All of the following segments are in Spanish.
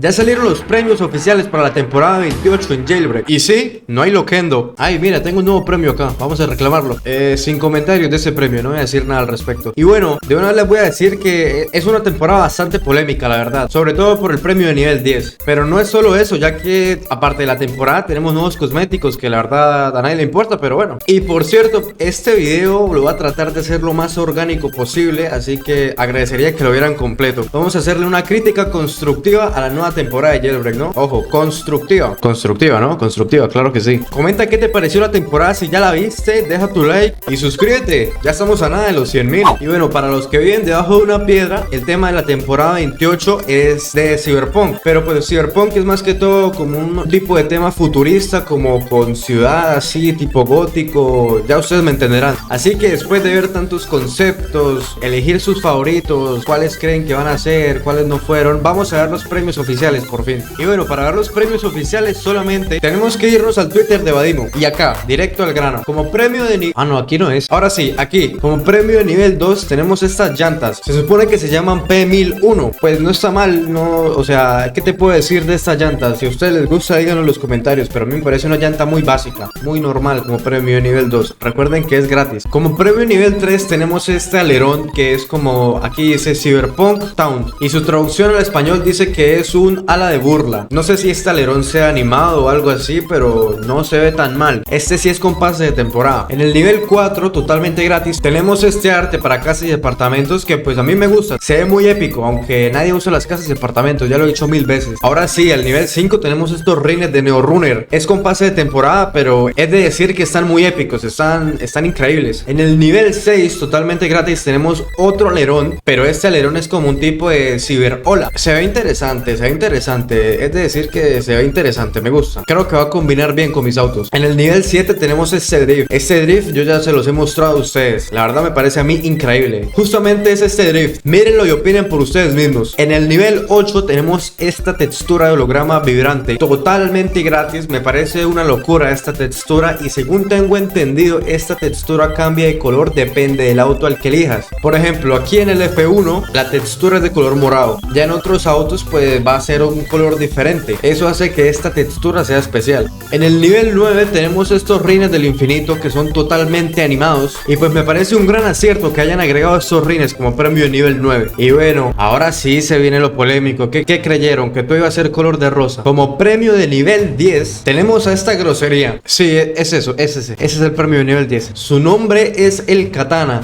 Ya salieron los premios oficiales para la temporada 28 en Jailbreak. Y sí, no hay loquendo. Ay, mira, tengo un nuevo premio acá. Vamos a reclamarlo. Sin comentarios de ese premio, no voy a decir nada al respecto. Y bueno, de una vez les voy a decir que es una temporada bastante polémica, la verdad. Sobre todo por el premio de nivel 10. Pero no es solo eso, ya que aparte de la temporada tenemos nuevos cosméticos que la verdad a nadie le importa, pero bueno. Y por cierto, este video lo voy a tratar de hacer lo más orgánico posible, así que agradecería que lo vieran completo. Vamos a hacerle una crítica constructiva a la nueva temporada de Jailbreak, ¿no? Ojo, constructiva. Constructiva, ¿no? Constructiva, claro que sí. Comenta qué te pareció la temporada, si ya la viste, deja tu like y suscríbete. Ya estamos a nada de los 100,000. Y bueno, para los que viven debajo de una piedra, el tema de la temporada 28 es de Cyberpunk. Pero pues Cyberpunk es más que todo como un tipo de tema futurista, como con ciudad así, tipo gótico. Ya ustedes me entenderán. Así que después de ver tantos conceptos, elegir sus favoritos, cuáles creen que van a ser, cuáles no fueron, vamos a ver los premios oficiales por fin. Y bueno, para ver los premios oficiales solamente tenemos que irnos al Twitter de Vadimo. Y acá, directo al grano. Como premio de nivel... Ah, no, aquí no es. Ahora sí, aquí. Como premio de nivel 2 tenemos estas llantas. Se supone que se llaman P1001. Pues no está mal, no... O sea, ¿qué te puedo decir de estas llantas? Si a ustedes les gusta, díganlo en los comentarios. Pero a mí me parece una llanta muy básica, muy normal como premio de nivel 2. Recuerden que es gratis. Como premio de nivel 3 tenemos este alerón que es como... Aquí dice Cyberpunk Town. Y su traducción al español dice que es un ala de burla. No sé si este alerón sea animado o algo así, pero no se ve tan mal. Este sí es con pase de temporada. En el nivel 4, totalmente gratis, tenemos este arte para casas y departamentos que pues a mí me gusta. Se ve muy épico, aunque nadie usa las casas y departamentos, ya lo he dicho 1000 veces. Ahora sí, al nivel 5 tenemos estos rines de Neorunner. Es con pase de temporada, pero es de decir que están muy épicos, están increíbles. En el nivel 6, totalmente gratis, tenemos otro alerón, pero este alerón es como un tipo de ciberola. Se ve interesante, es de decir que se ve interesante, me gusta. Creo que va a combinar bien con mis autos. En el nivel 7 tenemos este drift. Este drift yo ya se los he mostrado a ustedes. La verdad me parece a mí increíble. Justamente es este drift. Mírenlo y opinen por ustedes mismos. En el nivel 8 tenemos esta textura de holograma vibrante. Totalmente gratis. Me parece una locura esta textura. Y según tengo entendido, esta textura cambia de color, depende del auto al que elijas. Por ejemplo, aquí en el F1 la textura es de color morado. Ya en otros autos pues va a ser un color diferente. Eso hace que esta textura sea especial. En el nivel 9 tenemos estos rines del infinito que son totalmente animados. Y pues me parece un gran acierto que hayan agregado estos rines como premio de nivel 9. Y bueno, ahora sí se viene lo polémico. ¿Qué creyeron? Que todo iba a ser color de rosa. Como premio de nivel 10 tenemos a esta grosería. Sí, es eso, ese es el premio de nivel 10. Su nombre es el Katana.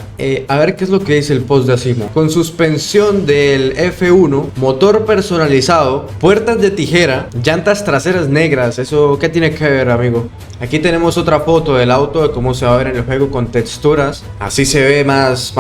A ver qué es lo que dice el post de Asimo. Con suspensión del F1, motor personalizado, puertas de tijera, llantas traseras negras. ¿Eso qué tiene que ver, amigo? Aquí tenemos otra foto del auto, de cómo se va a ver en el juego con texturas. Así se ve más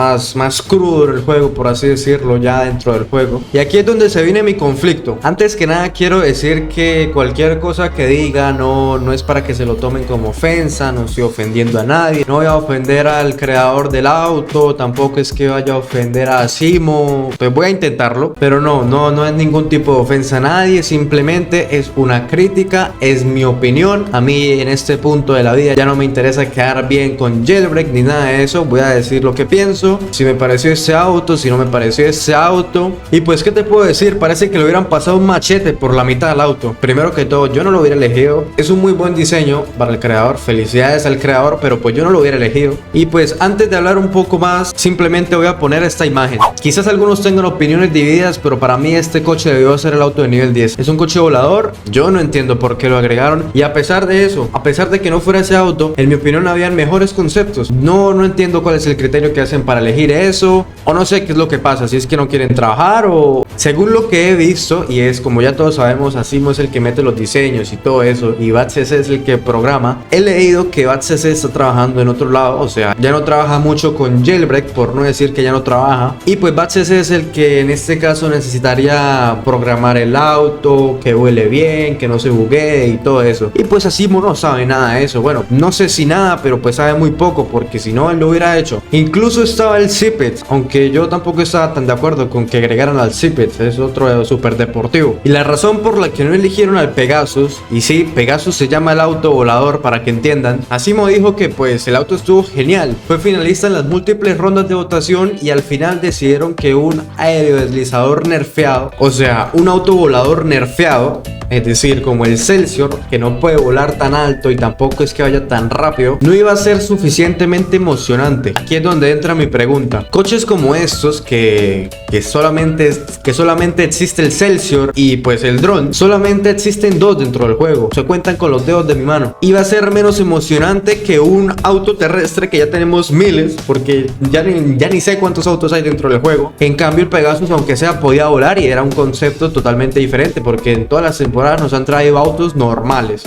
crudo el juego, por así decirlo, ya dentro del juego. Y aquí es donde se viene mi conflicto. Antes que nada quiero decir que cualquier cosa que diga no es para que se lo tomen como ofensa. No estoy ofendiendo a nadie. No voy a ofender al creador del auto. Tampoco es que vaya a ofender a Asimo. Pues voy a intentarlo, pero no es ningún tipo de ofensa a nadie. Simplemente es una crítica, es mi opinión. A mí en este punto de la vida ya no me interesa quedar bien con Jailbreak ni nada de eso. Voy a decir lo que pienso, si me pareció ese auto, si no me pareció ese auto. Y pues qué te puedo decir, parece que le hubieran pasado un machete por la mitad del auto. Primero que todo, yo no lo hubiera elegido. Es un muy buen diseño para el creador, felicidades al creador, pero pues yo no lo hubiera elegido. Y pues antes de hablar un poco más, simplemente voy a poner esta imagen. Quizás algunos tengan opiniones divididas, pero para mí este coche debió ser el auto de nivel 10. Es un coche volador, yo no entiendo por qué lo agregaron. Y a pesar de eso, a pesar de que no fuera ese auto, en mi opinión habían mejores conceptos. No entiendo cuál es el criterio que hacen para elegir eso, o no sé qué es lo que pasa, si es que no quieren trabajar o... Según lo que he visto, y es como ya todos sabemos, Asimo es el que mete los diseños y todo eso, y BadCC es el que programa. He leído que BadCC está trabajando en otro lado, o sea, ya no trabaja mucho con Jailbreak, por no decir que ya no trabaja. Y pues BadCC es el que en este caso necesitaría programar el auto, que huele bien, que no se buguee y todo eso. Y pues Asimo no sabe nada de eso. Bueno, no sé si nada, pero pues sabe muy poco, porque si no él lo hubiera hecho. Incluso estaba el Zippet, aunque yo tampoco estaba tan de acuerdo con que agregaran al Zippet. Es otro super deportivo. Y la razón por la que no eligieron al Pegasus, y sí, Pegasus se llama el auto volador para que entiendan, Asimo dijo que pues el auto estuvo genial, fue finalista en las múltiples rondas de votación y al final decidieron que un aerodeslizador nerfeado, o sea, un auto auto volador nerfeado, es decir, como el Celsior, que no puede volar tan alto y tampoco es que vaya tan rápido, no iba a ser suficientemente emocionante. Aquí es donde entra mi pregunta. Coches como estos que solamente existe el Celsior y pues el dron, solamente existen dos dentro del juego, se cuentan con los dedos de mi mano. Iba a ser menos emocionante que un auto terrestre que ya tenemos miles, porque ya ni sé cuántos autos hay dentro del juego. En cambio el Pegasus, aunque sea, podía volar y era un concepto totalmente diferente, porque en todas las temporadas nos han traído autos normales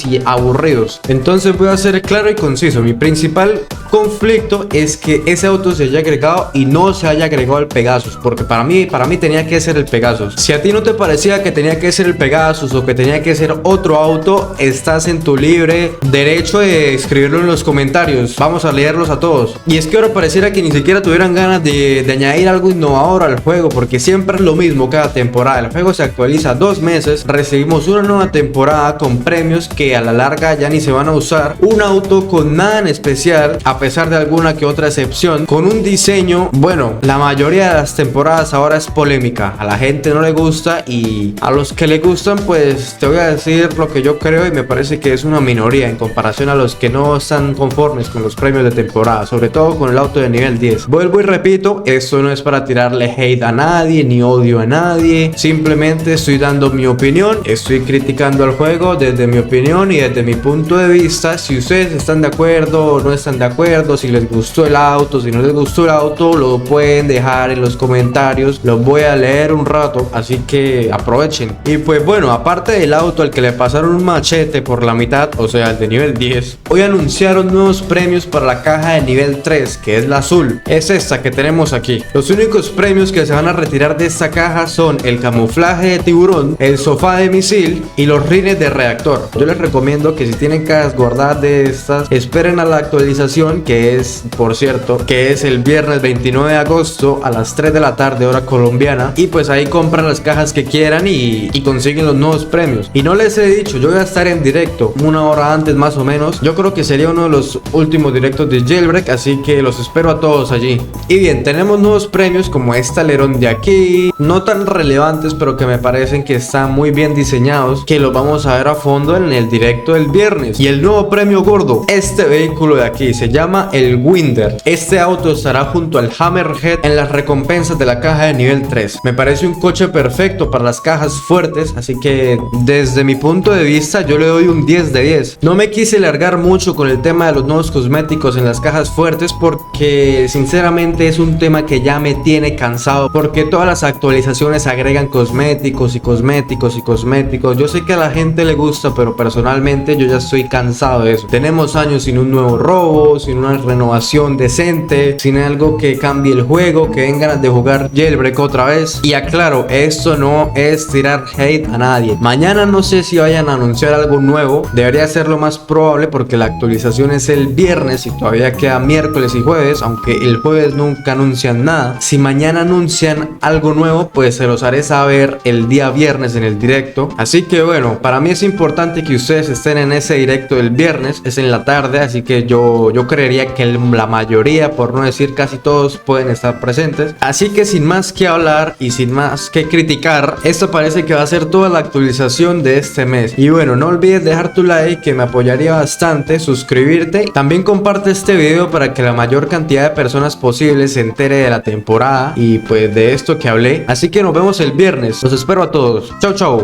y aburridos. Entonces voy a ser claro y conciso. Mi principal conflicto es que ese auto se haya agregado y no se haya agregado al Pegasus, porque para mí tenía que ser el Pegasus. Si a ti no te parecía que tenía que ser el Pegasus o que tenía que ser otro auto, estás en tu libre derecho de escribirlo en los comentarios. Vamos a leerlos a todos. Y es que ahora pareciera que ni siquiera tuvieran ganas de añadir algo innovador al juego, porque siempre es lo mismo cada temporada. El juego se actualiza 2 meses, recibimos una nueva temporada con premios que a la larga ya ni se van a usar, un auto con nada en especial, a pesar de alguna que otra excepción, con un diseño, bueno, la mayoría de las temporadas ahora es polémica, a la gente no le gusta y a los que le gustan pues te voy a decir lo que yo creo y me parece que es una minoría en comparación a los que no están conformes con los premios de temporada, sobre todo con el auto de nivel 10. Vuelvo y repito, esto no es para tirarle hate a nadie ni odio a nadie, simplemente estoy dando mi opinión, estoy criticando al juego desde mi opinión y desde mi punto de vista. Si ustedes están de acuerdo o no están de acuerdo, si les gustó el auto, si no les gustó el auto, lo pueden dejar en los comentarios, los voy a leer un rato, así que aprovechen. Y pues bueno, aparte del auto al que le pasaron un machete por la mitad, o sea el de nivel 10, hoy anunciaron nuevos premios para la caja de nivel 3, que es la azul, es esta que tenemos aquí. Los únicos premios que se van a retirar de esta caja son el camuflaje de tiburón, el sofá de misil y los rines de reactor. Yo les recomiendo que si tienen cajas guardadas de estas, esperen a la actualización, que es, por cierto, que es el viernes 29 de agosto a las 3 de la tarde hora colombiana, y pues ahí compran las cajas que quieran y consiguen los nuevos premios. Y no les he dicho, yo voy a estar en directo una hora antes más o menos, yo creo que sería uno de los últimos directos de Jailbreak, así que los espero a todos allí. Y bien, tenemos nuevos premios como este alerón de aquí, no tan relevantes pero que me parecen que están muy bien diseñados, que los vamos a ver a fondo en el directo del viernes. Y el nuevo premio gordo, este vehículo de aquí, se llama el Winder. Este auto estará junto al Hammerhead en las recompensas de la caja de nivel 3. Me parece un coche perfecto para las cajas fuertes, así que desde mi punto de vista yo le doy un 10 de 10. No me quise largar mucho con el tema de los nuevos cosméticos en las cajas fuertes, porque sinceramente es un tema que ya me tiene cansado, porque todas las actualizaciones agregan cosméticos y cosméticos y cosméticos. Yo sé que a la gente le gusta, pero personalmente yo ya estoy cansado de eso. Tenemos años sin un nuevo robo, sin una renovación decente, sin algo que cambie el juego, que den ganas de jugar Jailbreak otra vez. Y aclaro, esto no es tirar hate a nadie. Mañana no sé si vayan a anunciar algo nuevo, debería ser lo más probable porque la actualización es el viernes y todavía queda miércoles y jueves, aunque el jueves nunca anuncian nada. Si mañana anuncian algo nuevo, pues se los haré saber el día viernes en el directo. Así que bueno, para mí es importante que ustedes estén en ese directo del viernes, es en la tarde, así que yo creería que la mayoría, por no decir casi todos, pueden estar presentes. Así que sin más que hablar y sin más que criticar, esto parece que va a ser toda la actualización de este mes. Y bueno, no olvides dejar tu like, que me apoyaría bastante, suscribirte, también comparte este video para que la mayor cantidad de personas posibles se entere de la temporada y pues de esto que hablé. Así que nos vemos el viernes, los espero a todos, chau chau.